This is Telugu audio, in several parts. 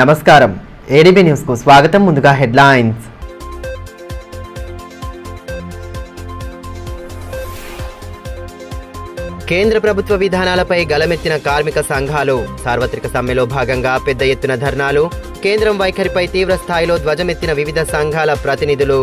నమస్కారం ఏడీబీ న్యూస్ కు స్వాగతం. ముందుగా హెడ్లైన్స్. కేంద్ర ప్రభుత్వ విధానాలపై గలమెత్తిన కార్మిక సంఘాలు. సార్వత్రిక సమ్మెలో భాగంగా పెద్ద ఎత్తున ధర్నాలు. కేంద్రం వైఖరిపై తీవ్ర స్థాయిలో ధ్వజమెత్తిన వివిధ సంఘాల ప్రతినిధులు.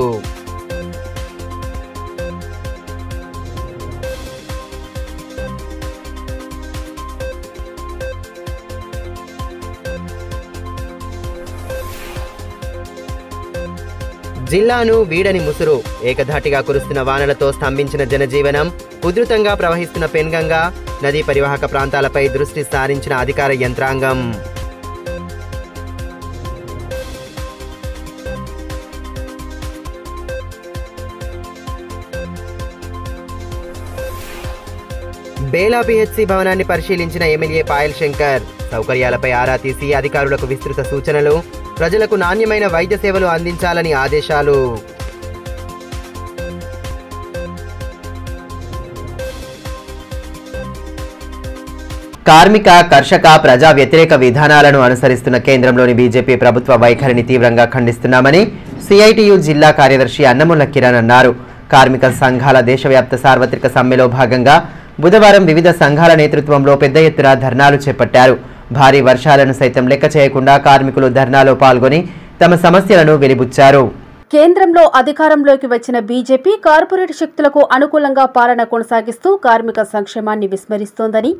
జిల్లాను వీడని ముసురు. ఏకధాటిగా కురుస్తున్న వానలతో స్తంభించిన జనజీవనం. ఉధృతంగా ప్రవహిస్తున్న పెన్గంగా నదీ పరివాహక ప్రాంతాలపై దృష్టి సారించిన అధికార యంత్రాంగం. బేలా పిహెచ్సి భవనాన్ని పరిశీలించిన ఎమ్మెల్యే పాయల్ శంకర్. సౌకర్యాలపై ఆరా తీసి అధికారులకు విస్తృత సూచనలు. ప్రజలకు నాణ్యమైన వైద్య సేవలు అందించాలని ఆదేశాలు. కార్మిక కర్షక ప్రజా వ్యతిరేక విధానాలను అనుసరిస్తున్న కేంద్రంలోని బీజేపీ ప్రభుత్వ వైఖరిని తీవ్రంగా ఖండిస్తున్నామని సిఐటియు జిల్లా కార్యదర్శి అన్నముల కిరణ్ అన్నారు. కార్మిక సంఘాల దేశవ్యాప్త సార్వత్రిక సమ్మెలో భాగంగా బుధవారం వివిధ సంఘాల నేతృత్వంలో పెద్ద ఎత్తున ధర్నాలు చేపట్టారు. భారీ వర్షాలను సైతం లెక్క చేయకుండా కార్మికులు ధర్నాలో పాల్గొని తమ సమస్యలను వెలిబుచ్చారు. కేంద్రంలో అధికారంలోకి వచ్చిన బీజేపీ కార్పొరేట్ శక్తులకు అనుకూలంగా పాలన కొనసాగిస్తూ కార్మిక సంక్షేమాన్ని విస్మరిస్తోందని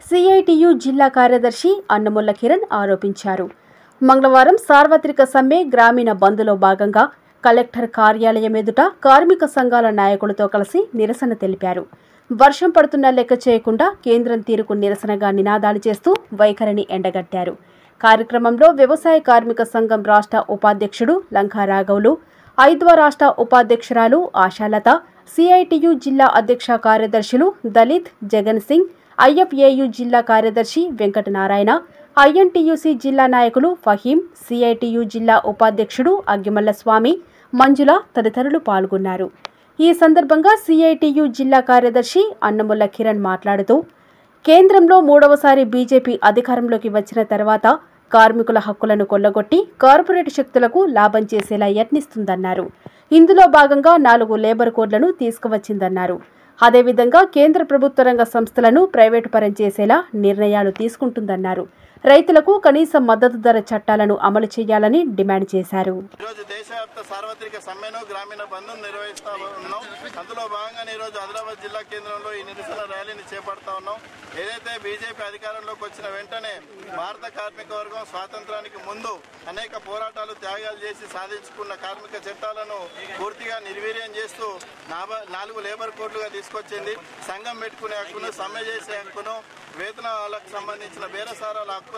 సిఐటియు జిల్లా కార్యదర్శి అన్నముల కిరణ్ ఆరోపించారు. మంగళవారం సార్వత్రిక సమ్మె గ్రామీణ బంద్లో భాగంగా కలెక్టర్ కార్యాలయం ఎదుట కార్మిక సంఘాల నాయకులతో కలిసి నిరసన తెలిపారు. వర్షం పడుతున్నా లెక్క చేయకుండా కేంద్రం తీరుకు నిరసనగా నినాదాలు చేస్తూ వైఖరిని ఎండగట్టారు. కార్యక్రమంలో వ్యవసాయ కార్మిక సంఘం రాష్ట్ర ఉపాధ్యక్షుడు లంకా రాఘవులు, ఐద్వ రాష్ట్ర ఉపాధ్యక్షురాలు ఆశాలత, సిఐటియు జిల్లా అధ్యక్ష కార్యదర్శులు దళిత్, జగన్ సింగ్, ఐఎఫ్ఏయు జిల్లా కార్యదర్శి వెంకటనారాయణ, ఐఎన్టీయూసీ జిల్లా నాయకులు ఫహీం, సిఐటియు జిల్లా ఉపాధ్యక్షుడు అగ్గిమల్ల స్వామి, మంజుల తదితరులు పాల్గొన్నారు. ఈ సందర్భంగా సిఐటియు జిల్లా కార్యదర్శి అన్నముల కిరణ్ మాట్లాడుతూ, కేంద్రంలో మూడవసారి బీజేపీ అధికారంలోకి వచ్చిన తర్వాత కార్మికుల హక్కులను కొల్లగొట్టి కార్పొరేట్ శక్తులకు లాభం చేసేలా యత్నిస్తుందన్నారు. ఇందులో భాగంగా 4 లేబర్ కోడ్లను తీసుకువచ్చిందన్నారు. అదేవిధంగా కేంద్ర ప్రభుత్వ రంగ సంస్థలను ప్రైవేటు పరం చేసేలా నిర్ణయాలు తీసుకుంటుందన్నారు. రైతులకు కనీస మద్దతు ధర చట్టాలను అమలు చేయాలని డిమాండ్ చేశారు. ఈరోజు దేశవ్యాప్త సార్వత్రిక సమ్మెను గ్రామీణ బంద్ను నిర్వహిస్తా ఉన్నాం. అందులో భాగంగానే ఈరోజు ఆదిలాబాద్ జిల్లా కేంద్రంలో ఈ నిరసన ర్యాలీని చేపడతా ఉన్నాం. ఏదైతే బీజేపీ అధికారంలోకి వచ్చిన వెంటనే భారత కార్మిక వర్గం స్వాతంత్రానికి ముందు అనేక పోరాటాలు త్యాగాలు చేసి సాధించుకున్న కార్మిక చట్టాలను పూర్తిగా నిర్వీర్యం చేస్తూ 4 లేబర్ కోడ్లుగా తీసుకొచ్చింది. సంఘం పెట్టుకునే హక్కును, సమ్మె చేసే హక్కును, వేతనాలకు సంబంధించిన బేరసారాల హక్కును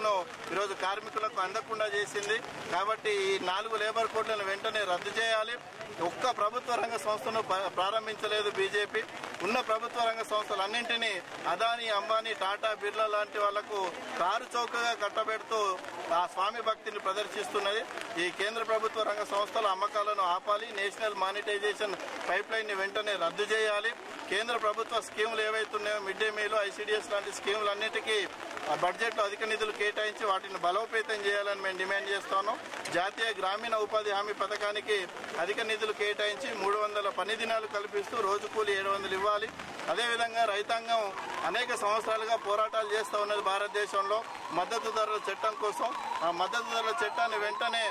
ఈరోజు కార్మికులకు అందకుండా చేసింది. కాబట్టి ఈ 4 లేబర్ కోడ్లను వెంటనే రద్దు చేయాలి. ఒక్క ప్రభుత్వ రంగ సంస్థను ప్రారంభించలేదు బీజేపీ. ఉన్న ప్రభుత్వ రంగ సంస్థలన్నింటినీ అదానీ, అంబానీ, టాటా, బిర్లా లాంటి వాళ్లకు కారు చౌకగా కట్టబెడుతూ ఆ స్వామి భక్తిని ప్రదర్శిస్తున్నది. ఈ కేంద్ర ప్రభుత్వ రంగ సంస్థల అమ్మకాలను ఆపాలి. నేషనల్ మానిటైజేషన్ పైప్ లైన్ ని వెంటనే రద్దు చేయాలి. కేంద్ర ప్రభుత్వ స్కీములు ఏవైతున్నాయో మిడ్ డే మీల్, ఐసిడిఎస్ లాంటి స్కీములన్నిటికీ బడ్జెట్లో అధిక నిధులు కేటాయించి వాటిని బలోపేతం చేయాలని మేము డిమాండ్ చేస్తున్నాం. జాతీయ గ్రామీణ ఉపాధి హామీ పథకానికి అధిక నిధులు కేటాయించి 300 పని దినాలు కల్పిస్తూ రోజు కూలి 700 ఇవ్వాలి. అదేవిధంగా రైతాంగం అనేక సంవత్సరాలుగా పోరాటాలు చేస్తూ ఉన్నది భారతదేశంలో మద్దతు ధరల చట్టం కోసం. ఆ మద్దతు ధరల చట్టాన్ని వెంటనే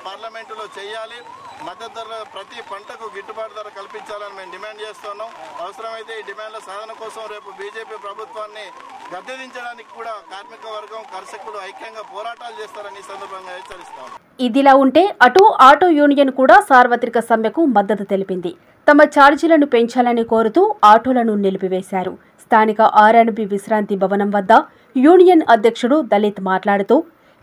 పార్లమెంటులో చేయాలి. మద్దతు ధర ప్రతి పంటకు గిట్టుబాటు ధర కల్పించాలని మేము డిమాండ్ చేస్తున్నాం. అవసరమైతే ఈ డిమాండ్ల సాధన కోసం రేపు బీజేపీ ప్రభుత్వాన్ని గద్దెదించడానికి కూడా కార్మిక వర్గం, కర్షకులు ఐక్యంగా పోరాటాలు చేస్తారని ఈ సందర్భంగా హెచ్చరిస్తాం. ఇదిలా ఉంటే అటు ఆటో యూనియన్ కూడా సార్వత్రిక సమ్మెకు మద్దతు తెలిపింది. తమ ఛార్జీలను పెంచాలని కోరుతూ ఆటోలను నిలిపివేశారు. స్థానిక ఆర్ఎండ్బి విశ్రాంతి భవనం వద్ద యూనియన్ అధ్యక్షుడు దళిత్ మాట్లాడుతూ,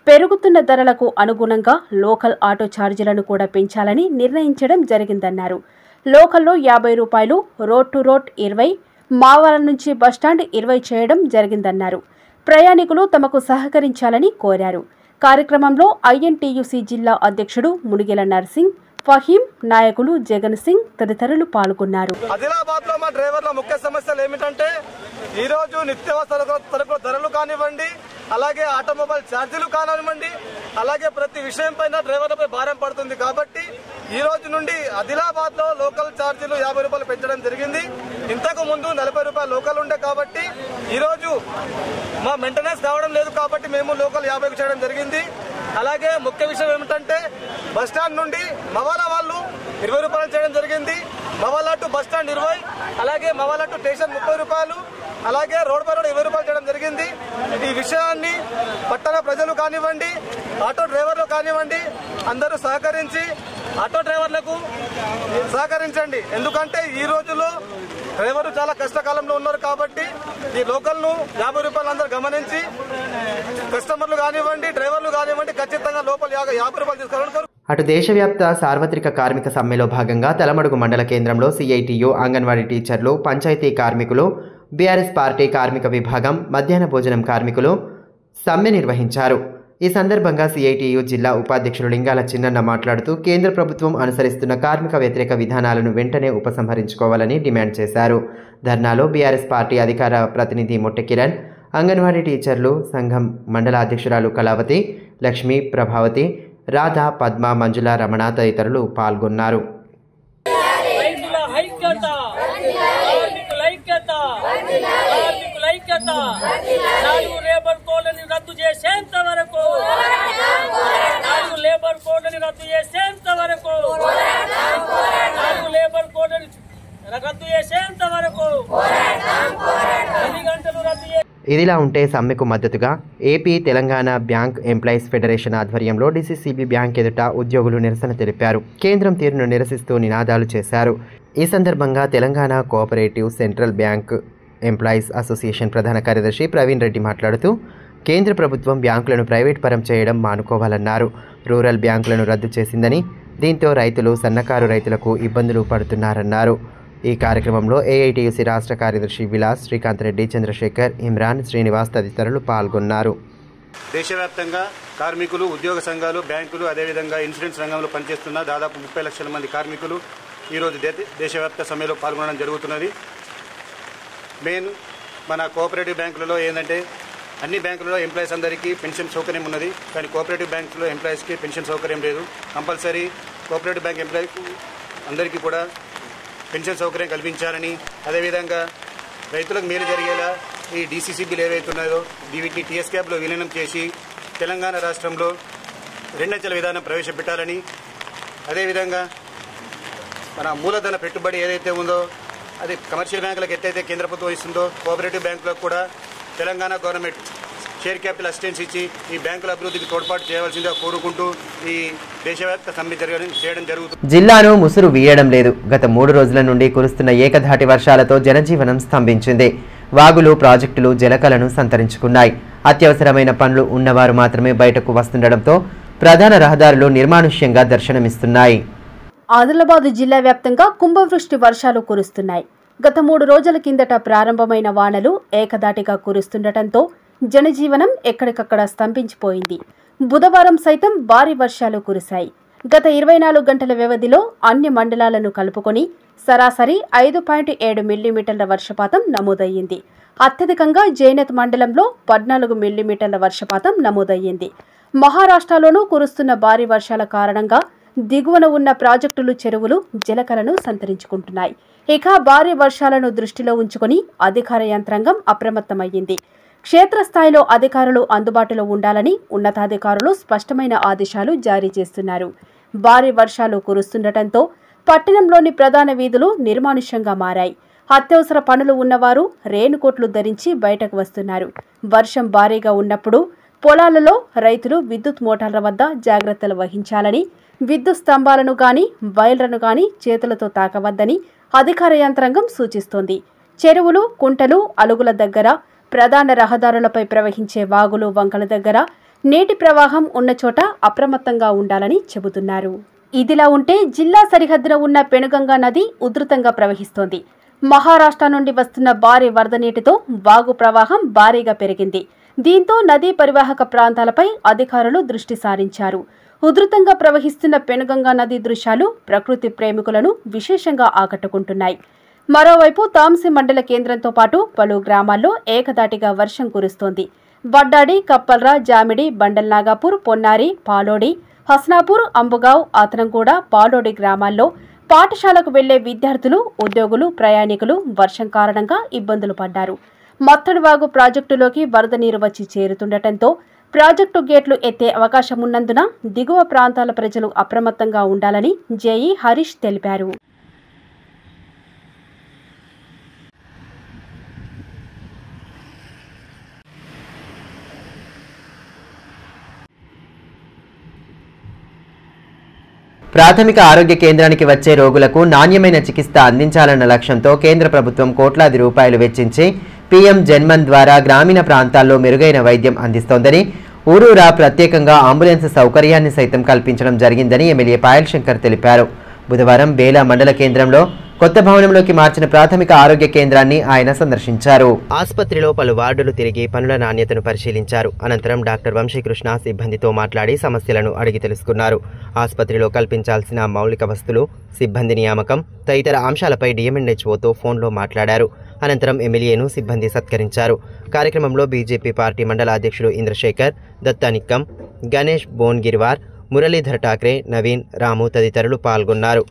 పెరుగుతున్న ధరలకు అనుగుణంగా లోకల్ ఆటో ఛార్జీలను కూడా పెంచాలని నిర్ణయించడం జరిగిందన్నారు. లోకల్లో 50 రూపాయలు, రోడ్ టు రోడ్ 20, మావాల నుంచి బస్టాండ్ 20 చేయడం జరిగిందన్నారు. ప్రయాణికులు తమకు సహకరించాలని కోరారు. కార్యక్రమంలో ఐఎన్టీయూసీ జిల్లా అధ్యక్షుడు ముడిగెల నర్సింగ్, ఫహీం, నాయకులు జగన్ సింగ్ తదితరులు పాల్గొన్నారు. ఆదిలాబాద్ లో మా డ్రైవర్ల ముఖ్య సమస్యలు ఏమిటంటే ఈ రోజు నిత్యావసర సరుకుల ధరలు కానివ్వండి, అలాగే ఆటోమొబైల్ ఛార్జీలు కానివ్వండి, అలాగే ప్రతి విషయం పైన డ్రైవర్లపై భారం పడుతుంది. కాబట్టి ఈ రోజు నుండి ఆదిలాబాద్ లో లోకల్ ఛార్జీలు 50 రూపాయలు పెంచడం జరిగింది. ఇంతకు ముందు 40 రూపాయలు లోకల్ ఉండే కాబట్టి ఈ రోజు మా మెయింటెనెన్స్ కావడం లేదు కాబట్టి మేము లోకల్ 50కు చేయడం జరిగింది. అలాగే ముఖ్య విషయం ఏమిటంటే బస్టాండ్ నుండి మవాలా వాళ్ళు 20 రూపాయలు చేయడం జరిగింది. మవాలా టు బస్టాండ్ 20, అలాగే మవాలా టు స్టేషన్ 30 రూపాయలు, అలాగే రోడ్ పై రోడ్ 20 రూపాయలు చేయడం జరిగింది. ఈ విషయాన్ని పట్టణ ప్రజలు కానివ్వండి, ఆటో డ్రైవర్లు కానివ్వండి అందరూ సహకరించి ఆటో డ్రైవర్లకు సహకరించండి. ఎందుకంటే ఈ రోజుల్లో డ్రైవర్లు చాలా కష్టకాలంలో ఉన్నారు కాబట్టి ఈ లోకల్ను 50 రూపాయలు అందరూ గమనించి కస్టమర్లు కానివ్వండి, డ్రైవర్లు కానివ్వండి ఖచ్చితంగా లోపల 50 రూపాయలు తీసుకోవాలని. అటు దేశవ్యాప్త సార్వత్రిక కార్మిక సమ్మెలో భాగంగా తలమడుగు మండల కేంద్రంలో సిఐటియు, అంగన్వాడీ టీచర్లు, పంచాయతీ కార్మికులు, బీఆర్ఎస్ పార్టీ కార్మిక విభాగం, మధ్యాహ్న భోజనం కార్మికులు సమ్మె నిర్వహించారు. ఈ సందర్భంగా సిఐటియు జిల్లా ఉపాధ్యక్షులు లింగాల చిన్నన్న మాట్లాడుతూ కేంద్ర ప్రభుత్వం అనుసరిస్తున్న కార్మిక వ్యతిరేక విధానాలను వెంటనే ఉపసంహరించుకోవాలని డిమాండ్ చేశారు. ధర్నాలో బీఆర్ఎస్ పార్టీ అధికార ప్రతినిధి మొట్టె కిరణ్, అంగన్వాడీ టీచర్లు సంఘం మండల అధ్యక్షురాలు కళావతి, లక్ష్మి, ప్రభావతి, రాధ, పద్మ, మంజుల, రమణ తదితరులు పాల్గొన్నారు. ఇదిలా ఉంటే సమ్మెకు మద్దతుగా AP Telangana bank employees federation ఆధ్వర్యంలో డీసీసీబీ బ్యాంక్ ఎదుట ఉద్యోగులు నిరసన తెలిపారు. కేంద్రం తీరును నిరసిస్తూ నినాదాలు చేశారు. ఈ సందర్భంగా Telangana cooperative central bank employees association ప్రధాన కార్యదర్శి ప్రవీణ్ రెడ్డి మాట్లాడుతూ కేంద్ర ప్రభుత్వం బ్యాంకులను ప్రైవేట్ పరం చేయడం మానుకోవాలన్నారు. రూరల్ బ్యాంకులను రద్దు చేసిందని, దీంతో రైతులు, సన్నకారు రైతులకు ఇబ్బందులు పడుతున్నారన్నారు. ఈ కార్యక్రమంలో ఏఐటీయూసీ రాష్ట్ర కార్యదర్శి విలాస్, శ్రీకాంత్ రెడ్డి, చంద్రశేఖర్, ఇమ్రాన్, శ్రీనివాస్ తదితరులు పాల్గొన్నారు. దేశవ్యాప్తంగా కార్మికులు, ఉద్యోగ సంఘాలు, బ్యాంకులు, అదేవిధంగా ఇన్సూరెన్స్ రంగంలో పనిచేస్తున్న దాదాపు 30 లక్షల మంది కార్మికులు ఈరోజు దేశవ్యాప్త సమ్మెలో పాల్గొనడం జరుగుతున్నది. మెయిన్ మన కోఆపరేటివ్ బ్యాంకులలో ఏంటంటే అన్ని బ్యాంకులలో ఎంప్లాయీస్ అందరికీ పెన్షన్ సౌకర్యం ఉన్నది, కానీ కోఆపరేటివ్ బ్యాంకులో ఎంప్లాయీస్కి పెన్షన్ సౌకర్యం లేదు. కంపల్సరీ కోఆపరేటివ్ బ్యాంక్ ఎంప్లాయీకి అందరికీ కూడా పెన్షన్ సౌకర్యం కల్పించాలని, అదేవిధంగా రైతులకు మేలు జరిగేలా ఈ డీసీసీబీలు ఏవైతే ఉన్నాయో వీటిని టీఎస్ క్యాబ్లో విలీనం చేసి తెలంగాణ రాష్ట్రంలో 2 అంచెల విధానం ప్రవేశపెట్టాలని, అదేవిధంగా మన మూలధన పెట్టుబడి ఏదైతే ఉందో అది కమర్షియల్ బ్యాంకులకు ఎట్టయితే కేంద్ర ప్రభుత్వం ఇస్తుందో కోఆపరేటివ్ బ్యాంకులకు కూడా Telangana government share capital assistance ఇచ్చి ఈ బ్యాంకుల అభివృద్ధికి తోడ్పాటు చేయవలసిందిగా కోరుకుంటూ ఈ దేశవ్యాప్త సమ్మె చేయడం జరుగుతుంది. జిల్లాను ముసురు వీయడం లేదు. గత 3 రోజుల నుండి కురుస్తున్న ఏకధాటి వర్షాలతో జనజీవనం స్తంభించింది. వాగులు, ప్రాజెక్టులు జలకలను సంతరించుకున్నాయి. అత్యవసరమైన పనులు ఉన్నవారు మాత్రమే బయటకు వస్తుండటంతో ప్రధాన రహదారులు నిర్మానుష్యంగా దర్శనమిస్తున్నాయి. ఆదిలాబాద్ జిల్లా వ్యాప్తంగా కుంభవృష్టి వర్షాలు కురుస్తున్నాయి. గత 3 రోజుల కిందట ప్రారంభమైన వానలు ఏకధాటిగా కురుస్తుండటంతో జనజీవనం ఎక్కడికక్కడ స్తంభించిపోయింది. బుధవారం సైతం భారీ వర్షాలు కురిశాయి. గత 24 గంటల వ్యవధిలో అన్ని మండలాలను కలుపుకొని సరాసరి 5.7 మిల్లీమీటర్ల వర్షపాతం నమోదయ్యింది. అత్యధికంగా జైనత్ మండలంలో 14 మిల్లీమీటర్ల వర్షపాతం నమోదయ్యింది. మహారాష్ట్రలోనూ కురుస్తున్న భారీ వర్షాల కారణంగా దిగువన ఉన్న ప్రాజెక్టులు, చెరువులు జలకలను సంతరించుకుంటున్నాయి. ఇక భారీ వర్షాలను దృష్టిలో ఉంచుకొని అధికార యంత్రాంగం అప్రమత్తమయ్యింది. క్షేత్రస్థాయిలో అధికారులు అందుబాటులో ఉండాలని ఉన్నతాధికారులు స్పష్టమైన ఆదేశాలు జారీ చేస్తున్నారు. భారీ వర్షాలు కురుస్తుండటంతో పట్టణంలోని ప్రధాన వీధులు నిర్మానుష్యంగా మారాయి. అత్యవసర పనులు ఉన్నవారు రేనుకోట్లు ధరించి బయటకు వస్తున్నారు. వర్షం భారీగా ఉన్నప్పుడు పొలాలలో రైతులు విద్యుత్ మోటార్ల వద్ద జాగ్రత్తలు వహించాలని, విద్యుత్ స్తంభాలను గాని వైర్లను గాని చేతులతో తాకవద్దని అధికార యంత్రాంగం సూచిస్తోంది. చెరువులు, కుంటలు, అలుగుల దగ్గర, ప్రధాన రహదారులపై ప్రవహించే వాగులు, వంకల దగ్గర నీటి ప్రవాహం ఉన్న చోట అప్రమత్తంగా ఉండాలని చెబుతున్నారు. ఇదిలా ఉంటే జిల్లా సరిహద్దున ఉన్న పెనుగంగా నది ఉధృతంగా ప్రవహిస్తోంది. మహారాష్ట్ర నుండి వస్తున్న భారీ వరద నీటితో వాగు ప్రవాహం భారీగా పెరిగింది. దీంతో నదీ పరివాహక ప్రాంతాలపై అధికారులు దృష్టి సారించారు. ఉధృతంగా ప్రవహిస్తున్న పెనుగంగా నదీ దృశ్యాలు ప్రకృతి ప్రేమికులను విశేషంగా ఆకట్టుకుంటున్నాయి. మరోవైపు తాంసి మండల కేంద్రంతో పాటు పలు గ్రామాల్లో ఏకధాటిగా వర్షం కురుస్తోంది. వడ్డాడి, కప్పల్రా, జామిడి, బండల్ నాగాపూర్, పొన్నారి, పాలోడి, హస్నాపూర్, అంబుగావ్, ఆతనంగూడ, పాలోడి గ్రామాల్లో పాఠశాలకు వెళ్లే విద్యార్థులు, ఉద్యోగులు, ప్రయాణికులు వర్షం కారణంగా ఇబ్బందులు పడ్డారు. మత్తడివాగు ప్రాజెక్టులోకి వరద నీరు వచ్చి చేరుతుండటంతో ప్రాజెక్టు గేట్లు ఎత్తే అవకాశమున్నందున దిగువ ప్రాంతాల ప్రజలు అప్రమత్తంగా ఉండాలని జేఈ హరీష్ తెలిపారు. ప్రాథమిక ఆరోగ్య కేంద్రానికి వచ్చే రోగులకు నాణ్యమైన చికిత్స అందించాలన్న లక్ష్యంతో కేంద్ర ప్రభుత్వం కోట్లాది రూపాయలు వెచ్చించి పీఎం జన్మన్ ద్వారా గ్రామీణ ప్రాంతాల్లో మెరుగైన వైద్యం అందిస్తోందని, ఊరూరా ప్రత్యేకంగా అంబులెన్స్ సౌకర్యాన్ని సైతం కల్పించడం జరిగిందని ఎమ్మెల్యే పాయల్ శంకర్ తెలిపారు. బుధవారం బేలా మండల కేంద్రంలో కొత్త భవనంలోకి మార్చిన ప్రాథమిక ఆరోగ్య కేంద్రాన్ని ఆయన సందర్శించారు. ఆసుపత్రిలో పలు వార్డులు తిరిగి పనుల నాణ్యతను పరిశీలించారు. అనంతరం డాక్టర్ వంశీకృష్ణ సిబ్బందితో మాట్లాడి సమస్యలను అడిగి తెలుసుకున్నారు. ఆసుపత్రిలో కల్పించాల్సిన మౌలిక వస్తువులు, సిబ్బంది నియామకం తదితర అంశాలపై డిఎంఎన్హెచ్ఓతో ఫోన్లో మాట్లాడారు. అనంతరం ఎమ్మెల్యేను సిబ్బంది సత్కరించారు. కార్యక్రమంలో బీజేపీ పార్టీ మండల అధ్యక్షుడు ఇంద్రశేఖర్, దత్తానిక్కం, గణేష్ బోన్గిర్వార్, మురళీధర్ ఠాక్రే, నవీన్, రాము తదితరులు పాల్గొన్నారు.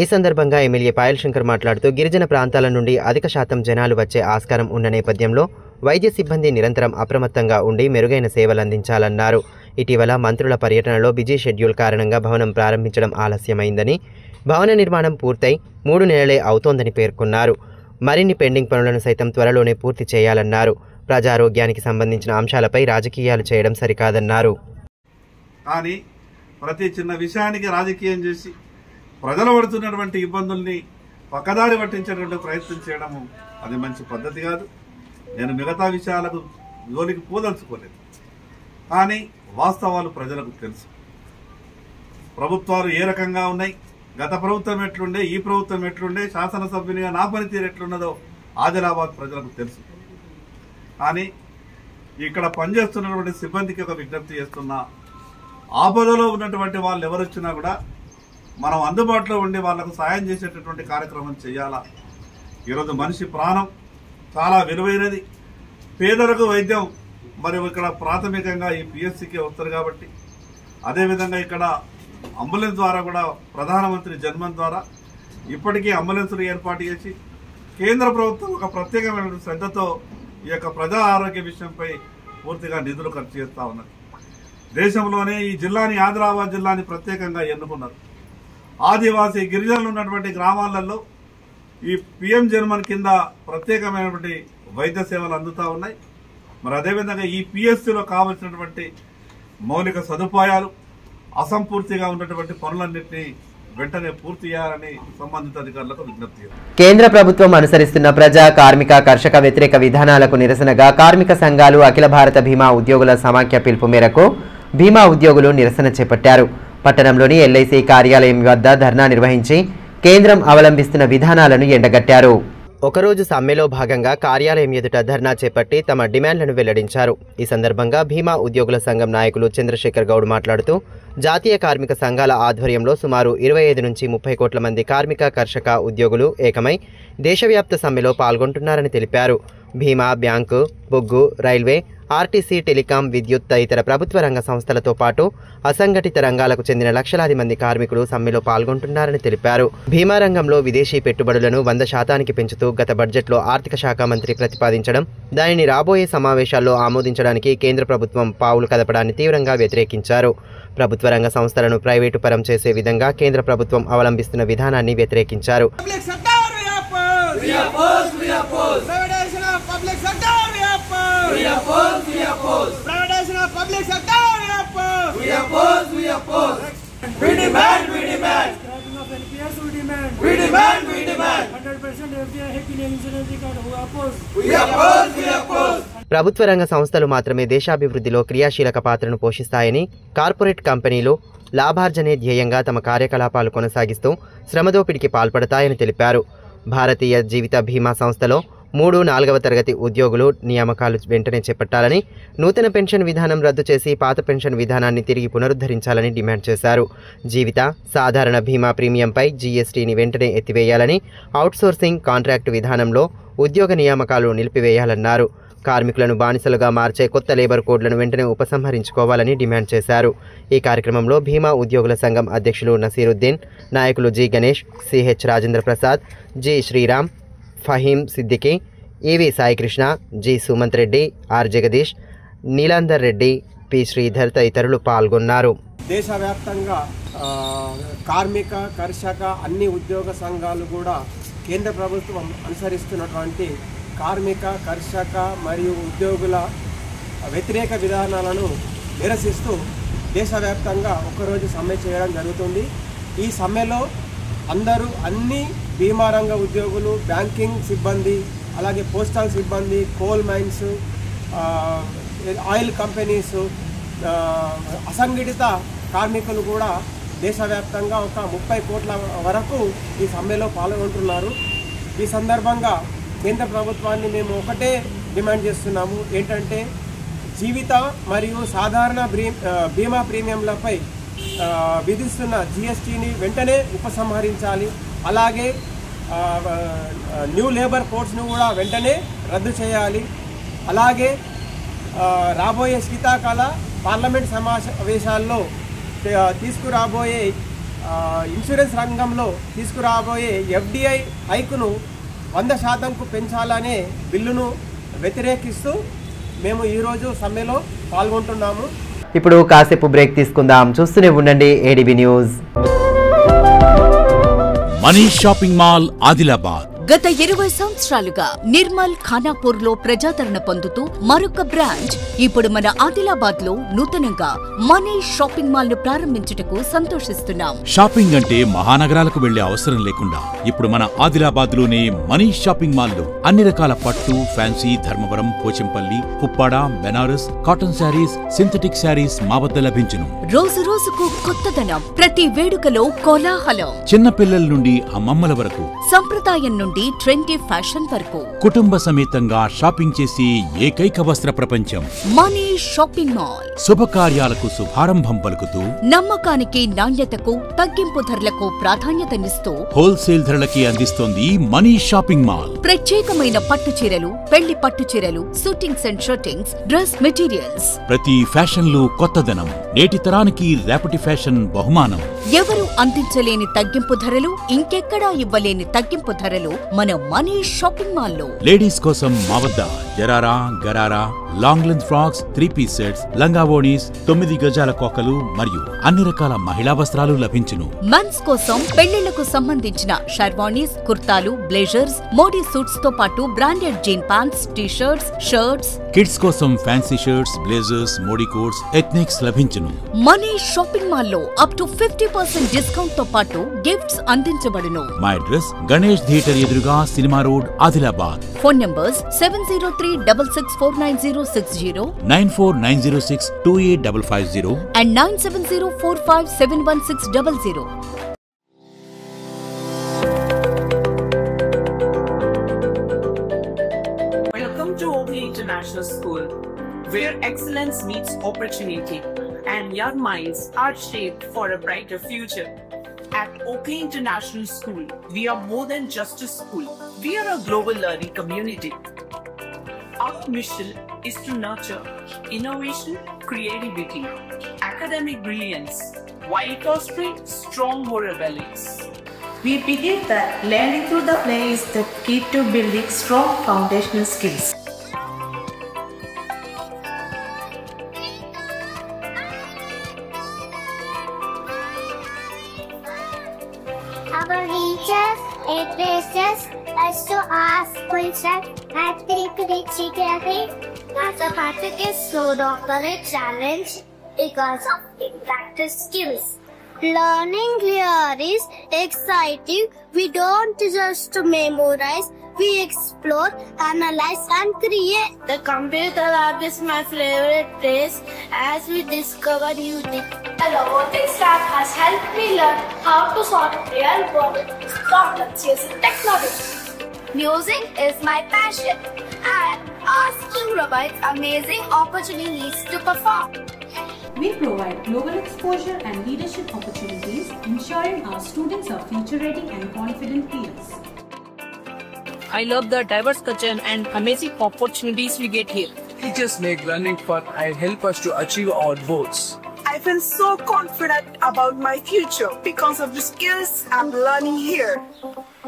ఈ సందర్భంగా ఎమ్మెల్యే పాయల్ శంకర్ మాట్లాడుతూ గిరిజన ప్రాంతాల నుండి అధిక శాతం జనాలు వచ్చే ఆస్కారం ఉన్న నేపథ్యంలో వైద్య సిబ్బంది నిరంతరం అప్రమత్తంగా ఉండి మెరుగైన సేవలందించాలన్నారు. ఇటీవల మంత్రుల పర్యటనలో బిజీ షెడ్యూల్ కారణంగా భవనం ప్రారంభించడం ఆలస్యమైందని, భవన నిర్మాణం పూర్తయి 3 నెలలే అవుతోందని పేర్కొన్నారు. మరిన్ని పెండింగ్ పనులను సైతం త్వరలోనే పూర్తి చేయాలన్నారు. ప్రజారోగ్యానికి సంబంధించిన అంశాలపై రాజకీయాలు చేయడం సరికాదన్నారు. కానీ ప్రతి చిన్న విషయానికి రాజకీయం చేసి ప్రజలు పడుతున్నటువంటి ఇబ్బందుల్ని పక్కదారి పట్టించేటువంటి ప్రయత్నం చేయడము అది మంచి పద్ధతి కాదు. నేను మిగతా విషయాలకు జోలికి పోదలుచుకోలేదు. కానీ వాస్తవాలు ప్రజలకు తెలుసు. ప్రభుత్వాలు ఏ రకంగా ఉన్నాయి, గత ప్రభుత్వం ఎట్లుండే, ఈ ప్రభుత్వం ఎట్లుండే, శాసనసభ్యునిగా నా పనితీరు ఎట్లున్నదో ఆదిలాబాద్ ప్రజలకు తెలుసు. కానీ ఇక్కడ పనిచేస్తున్నటువంటి సిబ్బందికి ఒక విజ్ఞప్తి చేస్తున్నా, ఆపదలో ఉన్నటువంటి వాళ్ళు ఎవరొచ్చినా కూడా మనం అందుబాటులో ఉండి వాళ్లకు సాయం చేసేటటువంటి కార్యక్రమం చేయాలా. ఈరోజు మనిషి ప్రాణం చాలా విలువైనది. పేదలకు వైద్యం మరి ఇక్కడ ప్రాథమికంగా ఈ పిఎస్సికి వస్తారు కాబట్టి, అదేవిధంగా ఇక్కడ అంబులెన్స్ ద్వారా కూడా ప్రధానమంత్రి జన్మన్ ద్వారా ఇప్పటికీ అంబులెన్సులు ఏర్పాటు చేసి కేంద్ర ప్రభుత్వం ఒక ప్రత్యేకమైన శ్రద్ధతో ఈ యొక్క ప్రజా ఆరోగ్య విషయంపై పూర్తిగా నిధులు ఖర్చు చేస్తూ ఉన్నది. దేశంలోనే ఈ జిల్లాని, ఆదిలాబాద్ జిల్లాని ప్రత్యేకంగా ఎన్నుకున్నారు. ఆదివాసీ గిరిజనులు ఉన్నటువంటి గ్రామాలలో ఈ పిఎం జన్మన్ కింద ప్రత్యేకమైనటువంటి వైద్య సేవలు అందుతూ ఉన్నాయి. మరి అదేవిధంగా ఈ పిఎస్సిలో కావలసినటువంటి మౌలిక సదుపాయాలు, అసంపూర్తిగా ఉన్నటువంటి పనులన్నింటినీ వెంటనే పూర్తి చేయాలని సంబంధిత అధికారులకు విజ్ఞప్తి. కేంద్ర ప్రభుత్వం అనుసరిస్తున్న ప్రజా, కార్మిక, కర్షక వ్యతిరేక విధానాలకు నిరసనగా కార్మిక సంఘాలు అఖిల భారత భీమా ఉద్యోగుల సమాఖ్య పిలుపు మేరకు భీమా ఉద్యోగులు నిరసన చేపట్టారు. పట్టణంలోని ఎల్ఐసి కార్యాలయం వద్ద ధర్నా నిర్వహించి కేంద్రం అవలంబిస్తున్న విధానాలను ఎండగట్టారు. ఒకరోజు సమ్మెలో భాగంగా కార్యాలయం ఎదుట ధర్నా చేపట్టి తమ డిమాండ్లను వెల్లడించారు. ఈ సందర్భంగా భీమా ఉద్యోగుల సంఘం నాయకులు చంద్రశేఖర్ గౌడ్ మాట్లాడుతూ, జాతీయ కార్మిక సంఘాల ఆధ్వర్యంలో సుమారు 25 నుంచి 30 కోట్ల మంది కార్మిక, కర్షక ఉద్యోగులు ఏకమై దేశవ్యాప్త సమ్మెలో పాల్గొంటున్నారని తెలిపారు. భీమా, బ్యాంకు, బొగ్గు, రైల్వే, ఆర్టీసీ, టెలికాం, విద్యుత్ తదితర ప్రభుత్వ రంగ సంస్థలతో పాటు అసంఘటిత రంగాలకు చెందిన లక్షలాది మంది కార్మికులు సమ్మెలో పాల్గొంటున్నారని తెలిపారు. భీమా రంగంలో విదేశీ పెట్టుబడులను 100% పెంచుతూ గత బడ్జెట్లో ఆర్థిక శాఖ మంత్రి ప్రతిపాదించడం, దానిని రాబోయే సమావేశాల్లో ఆమోదించడానికి కేంద్ర ప్రభుత్వం పావులు కదపడాన్ని తీవ్రంగా వ్యతిరేకించారు. ప్రభుత్వ రంగ సంస్థలను ప్రైవేటు పరం చేసే విధంగా కేంద్ర ప్రభుత్వం అవలంబిస్తున్న విధానాన్ని వ్యతిరేకించారు. ప్రభుత్వ రంగ సంస్థలు మాత్రమే దేశాభివృద్ధిలో క్రియాశీలక పాత్రను పోషిస్తాయని, కార్పొరేట్ కంపెనీలు లాభార్జనే ధ్యేయంగా తమ కార్యకలాపాలు కొనసాగిస్తూ శ్రమదోపిడికి పాల్పడతాయని తెలిపారు. భారతీయ జీవిత బీమా సంస్థలో 3, 4వ తరగతి ఉద్యోగులు నియామకాలు వెంటనే చేపట్టాలని, నూతన పెన్షన్ విధానం రద్దు చేసి పాత పెన్షన్ విధానాన్ని తిరిగి పునరుద్ధరించాలని డిమాండ్ చేశారు. జీవిత, సాధారణ బీమా ప్రీమియంపై జీఎస్టీని వెంటనే ఎత్తివేయాలని, అవుట్సోర్సింగ్, కాంట్రాక్టు విధానంలో ఉద్యోగ నియామకాలు నిలిపివేయాలన్నారు. కార్మికులను బానిసలుగా మార్చే కొత్త లేబర్ కోడ్లను వెంటనే ఉపసంహరించుకోవాలని డిమాండ్ చేశారు. ఈ కార్యక్రమంలో భీమా ఉద్యోగుల సంఘం అధ్యక్షులు నసీరుద్దీన్, నాయకులు G Ganesh, CH Rajendra Prasad, G Sriram, Faheem Siddiqui, EV Saikrishna, G Sumanth Reddy, R Jagadish, Neelandar Reddy, P Sridhar తదితరులు పాల్గొన్నారు. దేశవ్యాప్తంగా కార్మిక, కర్షక అన్ని ఉద్యోగ సంఘాలు కూడా కేంద్ర ప్రభుత్వం అనుసరిస్తున్నటువంటి కార్మిక, కర్షక మరియు ఉద్యోగుల వ్యతిరేక విధానాలను నిరసిస్తూ దేశవ్యాప్తంగా ఒకరోజు సమ్మె చేయడం జరుగుతుంది. ఈ సమ్మెలో అన్ని బీమా రంగ ఉద్యోగులు, బ్యాంకింగ్ సిబ్బంది, అలాగే పోస్టల్ సిబ్బంది, కోల్ మైన్స్, ఆయిల్ కంపెనీస్, అసంఘటిత కార్మికులు కూడా దేశవ్యాప్తంగా ఒక 30 కోట్ల వరకు ఈ సమ్మెలో పాల్గొంటున్నారు. ఈ సందర్భంగా కేంద్ర ప్రభుత్వాన్ని మేము ఒకటే డిమాండ్ చేస్తున్నాము. ఏంటంటే జీవిత మరియు సాధారణ బీమా ప్రీమియంలపై విధిస్తున్న జీఎస్టీని వెంటనే ఉపసంహరించాలి. అలాగే న్యూ లేబర్ కోడ్స్ను కూడా వెంటనే రద్దు చేయాలి. అలాగే రాబోయే శీతాకాల పార్లమెంట్ సమావేశాల్లో తీసుకురాబోయే ఇన్సూరెన్స్ రంగంలో తీసుకురాబోయే ఎఫ్డిఐ హైకును 100% పెంచాలనే బిల్లును వ్యతిరేకిస్తూ మేము ఈరోజు సమ్మెలో పాల్గొంటున్నాము. ఇప్పుడు కాసేపు బ్రేక్ తీసుకుందాం. చూస్తూనే ఉండండి ADB news. Manish shopping mall Adilabad గత 20 సంవత్సరాలుగా నిర్మల్, ఖానాపూర్ లో ప్రజాదరణ పొందుతూ మరొక బ్రాంచ్ ఇప్పుడు మన ఆదిలాబాద్ లో నూతనంగా మనీష్ షాపింగ్ మాల్ ను ప్రారంభించుటకు సంతోషిస్తున్నాం. షాపింగ్ అంటే మహానగరాలకు వెళ్లే అవసరం లేకుండా ఇప్పుడు మన ఆదిలాబాద్ లోనే మనీష్ షాపింగ్ మాల్ లో అన్ని రకాల పట్టు, fancy, Dharmavaram, Pochampally, Puppada, Banaras, cotton sarees, synthetic sarees మా వద్ద లభించును. రోజు రోజుకు కొత్తదనం, ప్రతి వేడుకలో కోలాహలం. చిన్న పిల్లల నుండి అమ్మమ్మల వరకు, సంప్రదాయం నుండి ట్రెండీ ఫ్యాషన్ వరకు కుటుంబ సమేతంగా షాపింగ్ చేసి ఏకైక వస్త్ర ప్రపంచం మనీష్ షాపింగ్ మాల్. శుభకార్యాలకు శుభారంభం పలుకుతూ, నమ్మకానికి, నాణ్యతకు, తగ్గింపు ధరలకు ప్రాధాన్యతనిస్తూ హోల్సేల్ ధరలకి అందిస్తోంది మనీష్ షాపింగ్ మాల్. ప్రత్యేకమైన పట్టు చీరలు, పెళ్లి పట్టు చీరలు, shootings and shirtings, dress materials. ప్రతి ఫ్యాషన్ లో కొత్తదనం, నేటి తరానికి రేపటి ఫ్యాషన్ బహుమానం. ఎవరు అందించలేని తగ్గింపు ధరలు, ఇంకెక్కడా ఇవ్వలేని తగ్గింపు ధరలు మన మనీష్ షాపింగ్ మాల్ లో. లేడీస్ కోసం మా వద్ద జరారా, gharara, long length frocks, 3-piece sets, లంగావోణీస్, 9 గజాల కోకలు మరియు అన్ని రకాల మహిళా వస్త్రాలు లభించును. మెన్స్ కోసం పెళ్లిళ్లకు సంబంధించిన షర్వాణీస్, కుర్తాలు, బ్లేజర్స్, మోడీ సూట్స్ తో పాటు branded jean pants, T shirts, shirts. Kids కోసం fancy shirts, blazers, Modi coats, ethnics లభించును. మనీష్ షాపింగ్ మాల్ లో అప్ టు 50% డిస్కౌంట్ తో పాటు గిఫ్ట్స్ అందించబడును. మా అడ్రస్ గణేష్ థియేటర్ ఎదురుగా, cinema road, Adilabad. Phone numbers 703-6649-060, 9490628550 and 9704571600. Welcome to Oakley International School, where excellence meets opportunity and young minds are shaped for a brighter future. At Oakley International School, we are more than just a school. We are a global learning community. Our mission is to nurture innovation, creativity, academic brilliance, while fostering strong moral values. We believe that learning through the play is the key to building strong foundational skills. Our teachers encourage us to ask questions and think critically. As a practice is so a challenge because of practice skills. Learning here is exciting. We don't just memorize, we explore, analyze and create. The computer lab is my favorite place as we discover new things. The robotics lab has helped me learn how to solve real world problems using technology. Music is my passion, and asking provides amazing opportunities to perform. We provide global exposure and leadership opportunities, ensuring our students are future-ready and confident peers. I love the diverse culture and amazing opportunities we get here. Teachers make learning fun and help us to achieve our goals. I feel so confident about my future because of the skills I'm learning here.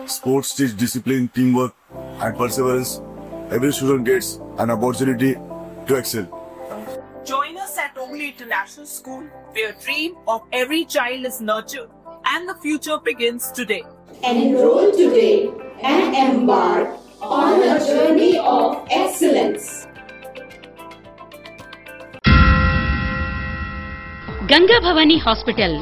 Sports teach discipline, teamwork, and perseverance. Every student gets an opportunity to excel. Join us at Ogli International School, where dream of every child is nurtured and the future begins today. Enroll today and embark on a journey of excellence. Ganga Bhavani hospital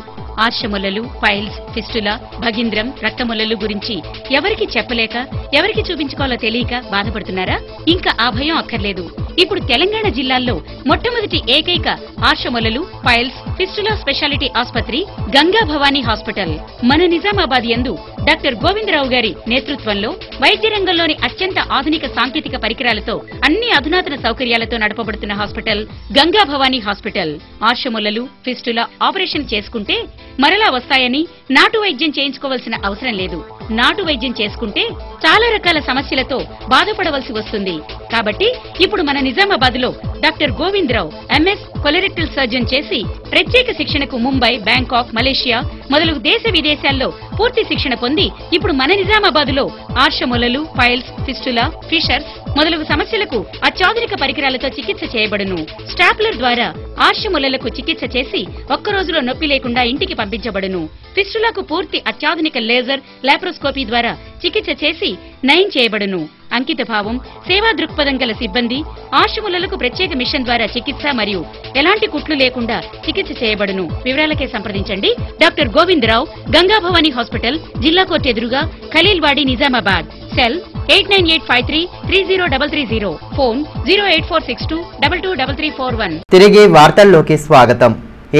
ఆశ్రమలలు, పైల్స్, ఫిస్టులా, భగింద్రం, రక్తములలు గురించి ఎవరికి చెప్పలేక ఎవరికి చూపించుకోవాలో తెలియక బాధపడుతున్నారా? ఇంకా ఆ భయం అక్కర్లేదు. ఇప్పుడు తెలంగాణ జిల్లాల్లో మొట్టమొదటి ఏకైక ఆశ్రమలలు, పైల్స్, ఫిస్టులా స్పెషాలిటీ ఆసుపత్రి గంగా భవానీ హాస్పిటల్ మన నిజామాబాద్ యందు డాక్టర్ గోవిందరావు గారి నేతృత్వంలో వైద్య రంగంలోని అత్యంత ఆధునిక సాంకేతిక పరికరాలతో అన్ని అధునాతన సౌకర్యాలతో నడపబడుతున్న హాస్పిటల్ గంగా భవానీ హాస్పిటల్. ఆశ్రమలలు, ఫిస్టులా ఆపరేషన్ చేసుకుంటే మరలా వస్తాయని నాటు వైద్యం చేయించుకోవాల్సిన అవసరం లేదు. నాటు వైద్యం చేసుకుంటే చాలా రకాల సమస్యలతో బాధపడవలసి వస్తుంది. కాబట్టి ఇప్పుడు మన నిజామాబాద్ లో doctor Govindarao MS colorectal surgeon చేసి ప్రత్యేక శిక్షణకు ముంబై, బ్యాంకాక్, మలేషియా మొదలగు దేశ విదేశాల్లో పూర్తి శిక్షణ పొంది ఇప్పుడు మన నిజామాబాద్ లో ఆర్షమొలలు, పైల్స్, ఫిస్టులా, ఫిషర్స్ మొదలగు సమస్యలకు అత్యాధునిక పరికరాలతో చికిత్స చేయబడును. స్టాప్లర్ ద్వారా ఆర్షమొలలకు చికిత్స చేసి ఒక్క రోజులో నొప్పి లేకుండా ఇంటికి పంపించబడును. ఫిస్టులాకు పూర్తి అత్యాధునిక లేజర్, లాప్రోస్కోపీ ద్వారా చికిత్స చేసి నయం చేయబడును. అంకిత భావం, సేవా దృక్పథం గల సిబ్బంది, ఆశ్రములకు ప్రత్యేక మిషన్ ద్వారా చికిత్స మరియు ఎలాంటి కుట్లు లేకుండా చికిత్స చేయబడును. వివరాలకే సంప్రదించండి డాక్టర్ గోవిందరావు, గంగా భవానీ హాస్పిటల్, జిల్లా కోర్టు ఎదురుగా, ఖలీల్వాడి, నిజామాబాద్. Cell 8985330330, phone 08462223341. తిరిగి వార్తల్లోకి స్వాగతం.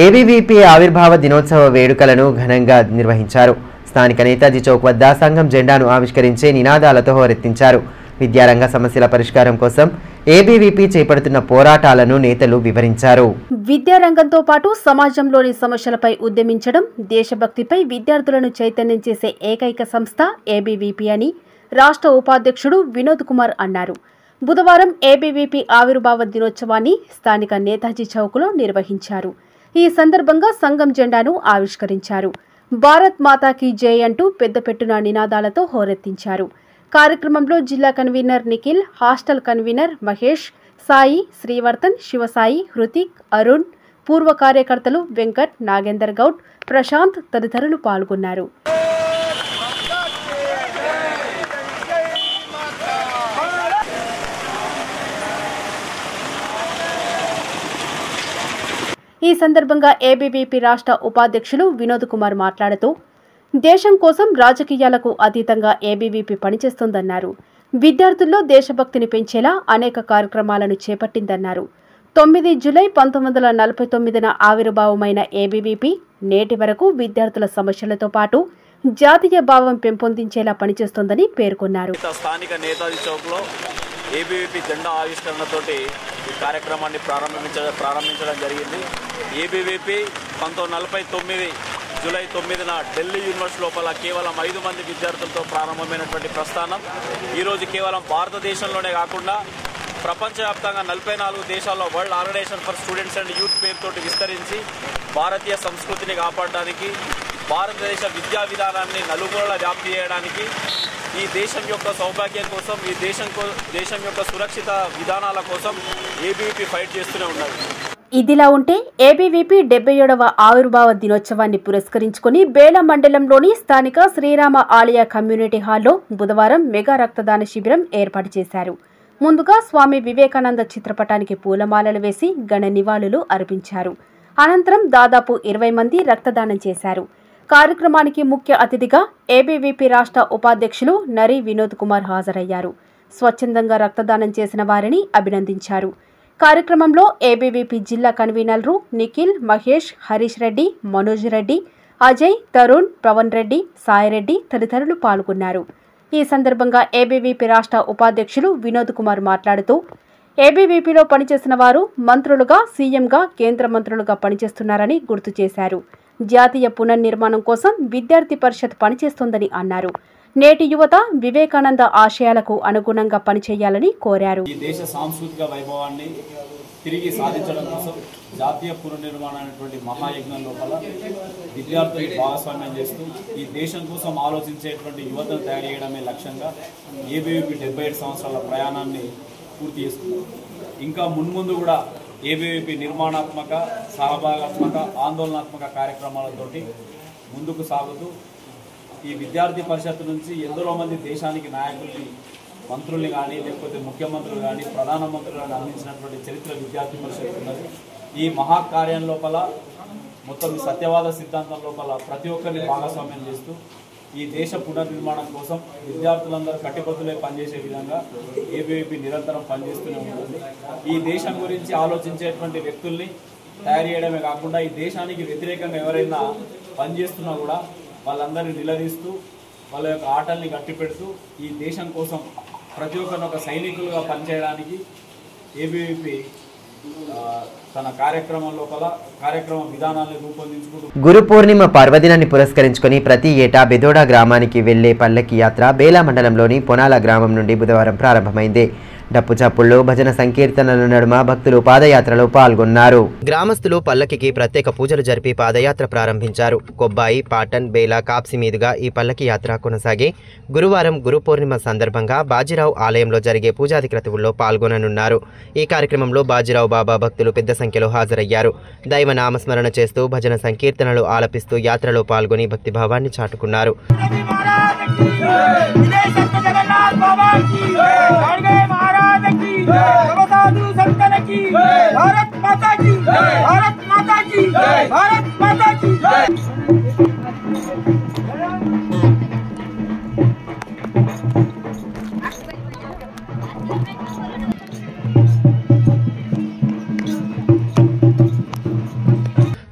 ఏబీవీపీ ఆవిర్భావ దినోత్సవ వేడుకలను ఘనంగా నిర్వహించారు. స్థానిక నేతాజీ చౌక్ వద్ద సంఘం జెండాను ఆవిష్కరించి నినాదాలతో హోరెత్తించారు. విద్యారంగ సమస్యల పరిష్కారం కోసం ఏబీవీపీ చేపడుతున్న పోరాటాలను నేతలు వివరించారు. విద్యారంగంతో పాటు సమాజంలోని సమస్యలపై ఉద్యమించడం, దేశభక్తిపై విద్యార్థులను చైతన్యం చేసే ఏకైక సంస్థ ఏబీవీపీ అని రాష్ట్ర ఉపాధ్యక్షుడు వినోద్ కుమార్ అన్నారు. బుధవారం ఏబీవీపీ ఆవిర్భావ దినోత్సవాన్ని స్థానిక నేతాజీ చౌక్లో నిర్వహించారు. ఈ సందర్భంగా సంఘం జెండాను ఆవిష్కరించారు. భారత్ మాతాకి జై అంటూ పెద్దపెట్టున నినాదాలతో హోరెత్తించారు. కార్యక్రమంలో జిల్లా convener Nikhil, hostel convener Mahesh, Sai, Srivardhan, Shivasai, Hrithik, Arun, పూర్వ కార్యకర్తలు వెంకట్, నాగేందర్ గౌడ్, ప్రశాంత్ తదితరులు పాల్గొన్నారు. ఈ సందర్భంగా ఏబీవీపీ రాష్ట్ర ఉపాధ్యక్షులు వినోద్ కుమార్ మాట్లాడుతూ, దేశం కోసం రాజకీయాలకు అతీతంగా ఏబీవీపీ పనిచేస్తోందన్నారు. విద్యార్థుల్లో దేశభక్తిని పెంచేలా అనేక కార్యక్రమాలను చేపట్టిందన్నారు. 9 జూలై 1949న ఆవిర్భావమైన ఏబీవీపీ నేటి వరకు విద్యార్థుల సమస్యలతో పాటు జాతీయ భావం పెంపొందించేలా పనిచేస్తోందని పేర్కొన్నారు. స్థానిక నేతాజీ చౌక్లో ఏబీవీపీ జెండా ఆవిష్కరణతోటి ఈ కార్యక్రమాన్ని ప్రారంభించడం జరిగింది. ఏబీవీపీ 1949 జూలై 9న ఢిల్లీ యూనివర్సిటీ లోపల కేవలం 5 మంది విద్యార్థులతో ప్రారంభమైనటువంటి ప్రస్థానం ఈరోజు కేవలం భారతదేశంలోనే కాకుండా ప్రపంచవ్యాప్తంగా 44 దేశాల్లో world organization for students and youth పేరుతోటి విస్తరించి భారతీయ సంస్కృతిని కాపాడడానికి, భారతదేశ విద్యా విధానాన్ని నలుమూలలా వ్యాప్తి చేయడానికి, ఈ దేశం యొక్క సౌభాగ్యం కోసం, ఈ దేశం యొక్క సురక్షిత విధానాల కోసం ఏబీవీపీ ఫైట్ చేస్తూనే ఉన్నారు. ఇదిలా ఉంటే ఏబీవీపీ 77వ ఆవిర్భావ దినోత్సవాన్ని పురస్కరించుకుని బేల మండలంలోని స్థానిక శ్రీరామ ఆలయ కమ్యూనిటీ హాల్లో బుధవారం మెగా రక్తదాన శిబిరం ఏర్పాటు చేశారు. ముందుగా స్వామి వివేకానంద చిత్రపటానికి పూలమాలలు వేసి ఘన నివాళులు అర్పించారు. అనంతరం దాదాపు 20 మంది రక్తదానం చేశారు. కార్యక్రమానికి ముఖ్య అతిథిగా ఏబీవీపీ రాష్ట్ర ఉపాధ్యక్షులు నరి వినోద్ కుమార్ హాజరయ్యారు. స్వచ్ఛందంగా రక్తదానం చేసిన వారిని అభినందించారు. కార్యక్రమంలో ఏబీవీపీ జిల్లా కన్వీనర్లు నిఖిల్, మహేష్, హరీష్ రెడ్డి, మనోజ్ రెడ్డి, అజయ్, తరుణ్, పవన్ రెడ్డి, సాయిరెడ్డి తదితరులు పాల్గొన్నారు. ఈ సందర్భంగా ఏబీవీపీ రాష్ట్ర ఉపాధ్యక్షులు వినోద్ కుమార్ మాట్లాడుతూ ఏబీవీపీలో పనిచేసిన వారు మంత్రులుగా, సీఎంగా, కేంద్ర మంత్రులుగా పనిచేస్తున్నారని గుర్తు చేశారు. జాతీయ పునర్నిర్మాణం కోసం విద్యార్థి పరిషత్ పనిచేస్తోందని అన్నారు. నేటి యువత వివేకానంద ఆశయాలకు అనుగుణంగా పనిచేయాలని కోరారు. ఈ దేశ సాంస్కృతిక వైభవాన్ని తిరిగి సాధించడం కోసం జాతీయ పునర్నిర్మాణం అనేటువంటి మహాయజ్ఞం లోపల విద్యార్థులు భాగస్వామ్యం చేస్తూ ఈ దేశం కోసం ఆలోచించేటువంటి యువతను తయారు చేయడమే లక్ష్యంగా ఏబీవీపీ 77 సంవత్సరాల ప్రయాణాన్ని పూర్తి చేసుకున్నారు. ఇంకా మున్ముందు కూడా ఏబీవీపీ నిర్మాణాత్మక, సహభాగాత్మక, ఆందోళనాత్మక కార్యక్రమాలతోటి ముందుకు సాగుతూ ఈ విద్యార్థి పరిషత్ నుంచి ఎందరో మంది దేశానికి నాయకుల్ని, మంత్రుల్ని కానీ, లేకపోతే ముఖ్యమంత్రులు కానీ, ప్రధానమంత్రులు కానీ అందించినటువంటి చరిత్ర విద్యార్థి పరిషత్ ఉన్నది. ఈ మహాకార్యం లోపల మొత్తం సత్యవాద సిద్ధాంతం లోపల ప్రతి ఒక్కరిని భాగస్వామ్యం చేస్తూ ఈ దేశ పునర్నిర్మాణం కోసం విద్యార్థులందరూ కట్టిపత్తులే పనిచేసే విధంగా ఏబీవీపీ నిరంతరం పనిచేస్తూనే ఉంటుంది. ఈ దేశం గురించి ఆలోచించేటువంటి వ్యక్తుల్ని తయారు చేయడమే కాకుండా ఈ దేశానికి వ్యతిరేకంగా ఎవరైనా పనిచేస్తున్నా కూడా వాళ్ళందరినీ నిలదీస్తూ వాళ్ళ యొక్క ఆటల్ని గట్టిపెడుతూ ఈ దేశం కోసం ప్రతి ఒక్కరిని ఒక సైనికులుగా పనిచేయడానికి ఏబీవీపీ తన కార్యక్రమం లోపల కార్యక్రమ విధానాన్ని రూపొందించుకుంటూ గురు పూర్ణిమ పర్వదినాన్ని పురస్కరించుకొని ప్రతి ఏటా బెదోడా గ్రామానికి వెళ్లే పల్లకి యాత్ర బేలా మండలంలోని పొనాల గ్రామం నుండి బుధవారం ప్రారంభమైంది. డప్పు చప్పుళ్ళు, భజన సంకీర్తనల నడుమ భక్తులు పాదయాత్రలో పాల్గొన్నారు. గ్రామస్తులు పల్లకికి ప్రత్యేక పూజలు జరిపి పాదయాత్ర ప్రారంభించారు. కొబ్బాయి, పాటన్, బేలా, కాప్సి మీదుగా ఈ పల్లకి యాత్ర కొనసాగి గురువారం గురు పూర్ణిమ సందర్భంగా బాజీరావు ఆలయంలో జరిగే పూజాది క్రతువుల్లో పాల్గొననున్నారు. ఈ కార్యక్రమంలో బాజీరావు బాబా భక్తులు పెద్ద సంఖ్యలో హాజరయ్యారు. దైవ నామస్మరణ చేస్తూ భజన సంకీర్తనలు ఆలపిస్తూ యాత్రలో పాల్గొని భక్తిభావాన్ని చాటుకున్నారు.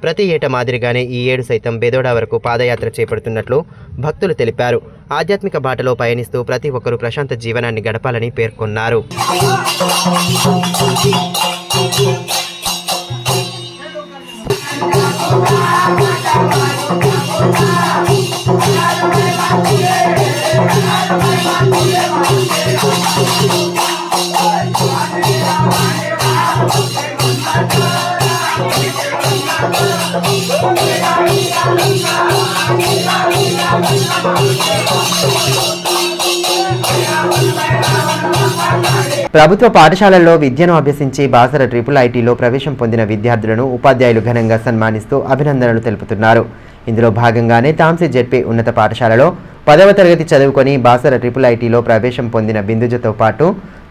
ప్రతి ఏటా మాదిరిగానే ఈ ఏడు సైతం బెదోడా వరకు పాదయాత్ర చేపడుతున్నట్లు భక్తులు తెలిపారు. ఆధ్యాత్మిక బాటలో పయనిస్తూ ప్రతి ఒక్కరూ ప్రశాంత జీవనాన్ని గడపాలని పేర్కొన్నారు. ప్రభుత్వ పాఠశాలల్లో విద్యను అభ్యసించి బాసర IIITలో ప్రవేశం పొందిన విద్యార్థులను ఉపాధ్యాయులు ఘనంగా సన్మానిస్తూ అభినందనలు తెలుపుతున్నారు. ఇందులో భాగంగానే తాంసీ జెడ్పీ ఉన్నత పాఠశాలలో 10వ తరగతి చదువుకొని బాసర IIITలో ప్రవేశం పొందిన బిందుజతో పాటు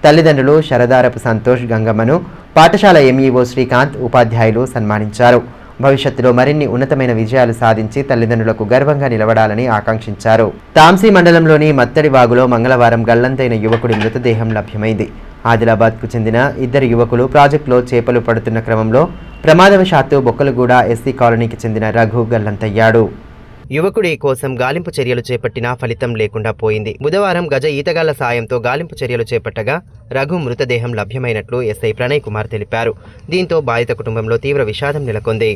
తల్లిదండ్రులు శరదారపు సంతోష్, గంగమ్మను పాఠశాల ఎంఈఓ శ్రీకాంత్, ఉపాధ్యాయులు సన్మానించారు. భవిష్యత్తులో మరిన్ని ఉన్నతమైన విజయాలు సాధించి తల్లిదండ్రులకు గర్వంగా నిలబడాలని ఆకాంక్షించారు. తాంసీ మండలంలోని మత్తడి వాగులో మంగళవారం గల్లంతైన యువకుడి మృతదేహం లభ్యమైంది. ఆదిలాబాద్కు చెందిన 2 యువకులు ప్రాజెక్టులో చేపలు పడుతున్న క్రమంలో ప్రమాదవశాత్తు బొక్కలగూడ ఎస్సీ కాలనీకి చెందిన రఘు గల్లంతయ్యాడు. యువకుడి కోసం గాలింపు చర్యలు చేపట్టినా ఫలితం లేకుండా పోయింది. బుధవారం గజ ఈతగాళ్ల సాయంతో గాలింపు చర్యలు చేపట్టగా రఘు మృతదేహం లభ్యమైనట్లు ఎస్ఐ ప్రణయ్ కుమార్ తెలిపారు. దీంతో బాధిత కుటుంబంలో తీవ్ర విషాదం నెలకొంది.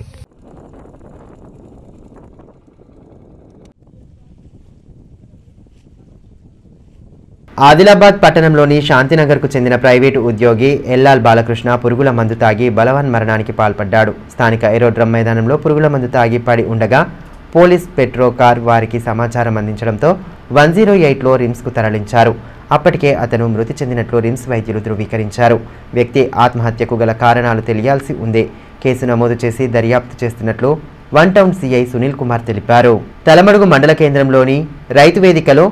ఆదిలాబాద్ పట్టణంలోని శాంతినగర్కు చెందిన ప్రైవేటు ఉద్యోగి ఎల్లాల్ బాలకృష్ణ పురుగుల మందు తాగి బలవన్మరణానికి పాల్పడ్డాడు. స్థానిక ఏరోడ్రమ్ మైదానంలో పురుగుల మందు తాగి పడి ఉండగా పోలీస్ పెట్రో కార్ వారికి సమాచారం అందించడంతో 108లో రిమ్స్కు తరలించారు. అప్పటికే అతను మృతి చెందినట్లు రిమ్స్ వైద్యులు ధృవీకరించారు. వ్యక్తి ఆత్మహత్యకు గల కారణాలు తెలియాల్సి ఉంది. కేసు నమోదు చేసి దర్యాప్తు చేస్తున్నట్లు 1 టౌన్ సిఐ సునీల్ కుమార్ తెలిపారు. తలమడుగు మండల కేంద్రంలోని రైతు వేదికలో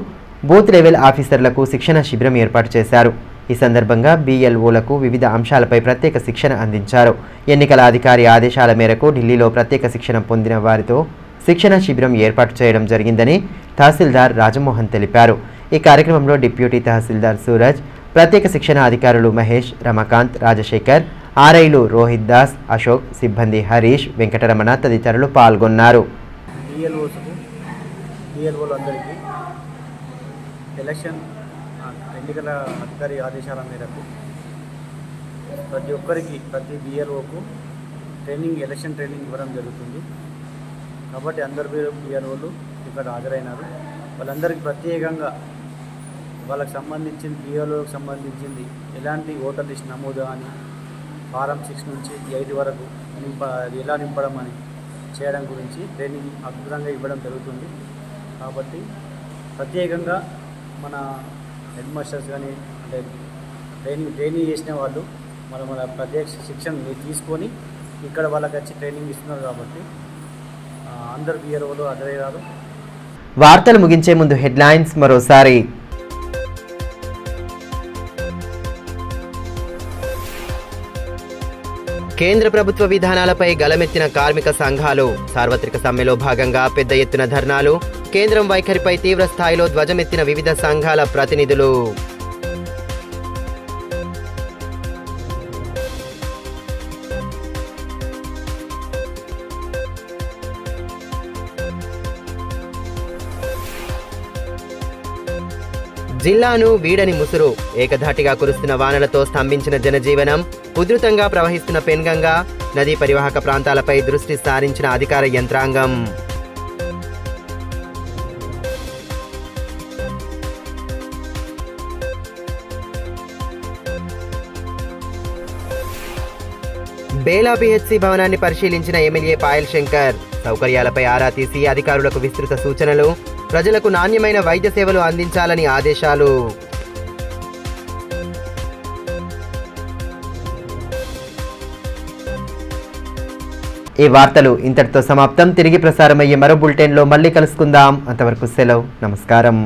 బూత్ లెవెల్ ఆఫీసర్లకు శిక్షణ శిబిరం ఏర్పాటు చేశారు. ఈ సందర్భంగా BLOలకు వివిధ అంశాలపై ప్రత్యేక శిక్షణ అందించారు. ఎన్నికల అధికారి ఆదేశాల మేరకు ఢిల్లీలో ప్రత్యేక శిక్షణ పొందిన వారితో శిక్షణ శిబిరం ఏర్పాటు చేయడం జరిగిందని తహసీల్దార్ రాజమోహన్ తెలిపారు. ఈ కార్యక్రమంలో డిప్యూటీ తహసీల్దార్ సూరజ్, ప్రత్యేక శిక్షణ అధికారులు మహేష్, రమకాంత్, రాజశేఖర్, ఆర్ఐలు రోహిత్ దాస్, అశోక్, సిబ్బంది హరీష్, వెంకటరమణ తదితరులు పాల్గొన్నారు. ఎన్నికల అధికారి ఆదేశాల మేరకు ప్రతి ఒక్కరికి ప్రతి బిఎల్ఓకు ఎలక్షన్ ట్రైనింగ్ ఇవ్వడం జరుగుతుంది. కాబట్టి అందరు బిఎల్ఓలు ఇక్కడ హాజరైనారు. వాళ్ళందరికీ ప్రత్యేకంగా వాళ్ళకి సంబంధించిన బిఎల్ఓకి సంబంధించింది ఎలాంటి ఓటర్ లిస్ట్ నమోదు అని ఫారం 6 నుంచి 8 వరకు ఎలా నింపడం అని చేయడం గురించి ట్రైనింగ్ అద్భుతంగా ఇవ్వడం జరుగుతుంది. కాబట్టి ప్రత్యేకంగా మన హెడ్ మాస్టర్స్ కానీ అంటే ట్రైనింగ్ చేసిన వాళ్ళు మన ప్రత్యక్ష శిక్షణ తీసుకొని ఇక్కడ వాళ్ళకి వచ్చి ట్రైనింగ్ ఇస్తున్నారు. కాబట్టి అందరు బిఎల్ఓలు హాజరయ్యారు. వార్తలు ముగించే ముందు హెడ్లైన్స్ మరోసారి. కేంద్ర ప్రభుత్వ విధానాలపై గలమెత్తిన కార్మిక సంఘాలు. సార్వత్రిక సమ్మెలో భాగంగా పెద్ద ఎత్తున ధర్నాలు. కేంద్రం వైఖరిపై తీవ్ర స్థాయిలో ధ్వజమెత్తిన వివిధ సంఘాల ప్రతినిధులు. జిల్లాను వీడని ముసురు. ఏకధాటిగా కురుస్తున్న వానలతో స్తంభించిన జనజీవనం. ఉధృతంగా ప్రవహిస్తున్న పెన్గంగా నదీ పరివాహక ప్రాంతాలపై దృష్టి సారించిన అధికార యంత్రాంగం. బేలా పిహెచ్సి భవనాన్ని పరిశీలించిన ఎమ్మెల్యే పాయల్ శంకర్. సౌకర్యాలపై ఆరా తీసి అధికారులకు విస్తృత సూచనలు. ప్రజలకు నాణ్యమైన వైద్య సేవలు అందించాలని ఆదేశాలు. ఈ వార్తలు ఇంతటితో సమాప్తం. తిరిగి ప్రసారమయ్యే మరో బులెటిన్లో మళ్ళీ కలుసుకుందాం. అంతవరకు సెలవు. నమస్కారం.